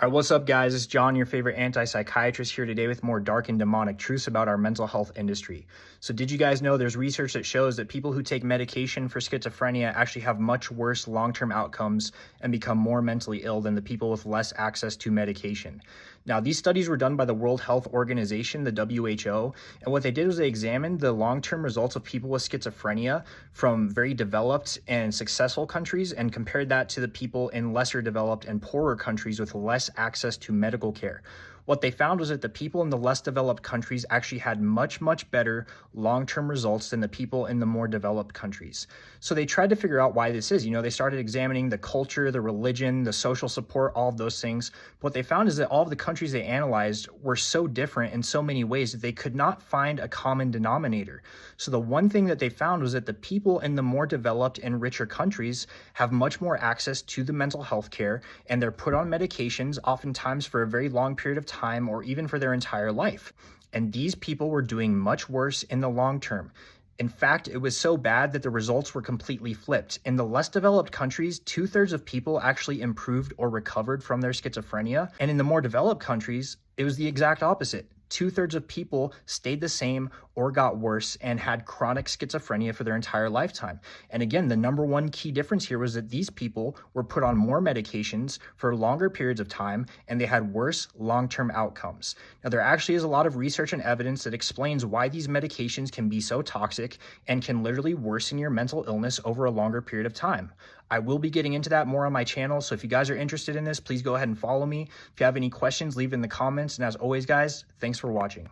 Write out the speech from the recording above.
All right, what's up, guys? It's John, your favorite anti-psychiatrist, here today with more dark and demonic truths about our mental health industry. So did you guys know there's research that shows that people who take medication for schizophrenia actually have much worse long-term outcomes and become more mentally ill than the people with less access to medication? Now, these studies were done by the World Health Organization, the WHO, and what they did was they examined the long-term results of people with schizophrenia from very developed and successful countries and compared that to the people in lesser developed and poorer countries with less access to medical care. What they found was that the people in the less developed countries actually had much better long-term results than the people in the more developed countries. So they tried to figure out why this is. They started examining the culture, the religion, the social support, all of those things. What they found is that all of the countries they analyzed were so different in so many ways that they could not find a common denominator. So the one thing that they found was that the people in the more developed and richer countries have much more access to the mental health care, and they're put on medications oftentimes for a very long period of time or even for their entire life. And these people were doing much worse in the long term. In fact, it was so bad that the results were completely flipped. In the less developed countries, 2/3 of people actually improved or recovered from their schizophrenia. And in the more developed countries, it was the exact opposite. 2/3 of people stayed the same or got worse and had chronic schizophrenia for their entire lifetime. And again, the number one key difference here was that these people were put on more medications for longer periods of time, and they had worse long-term outcomes. Now, there actually is a lot of research and evidence that explains why these medications can be so toxic and can literally worsen your mental illness over a longer period of time. I will be getting into that more on my channel, so if you guys are interested in this, please go ahead and follow me. If you have any questions, leave it in the comments. And as always, guys, thanks for watching.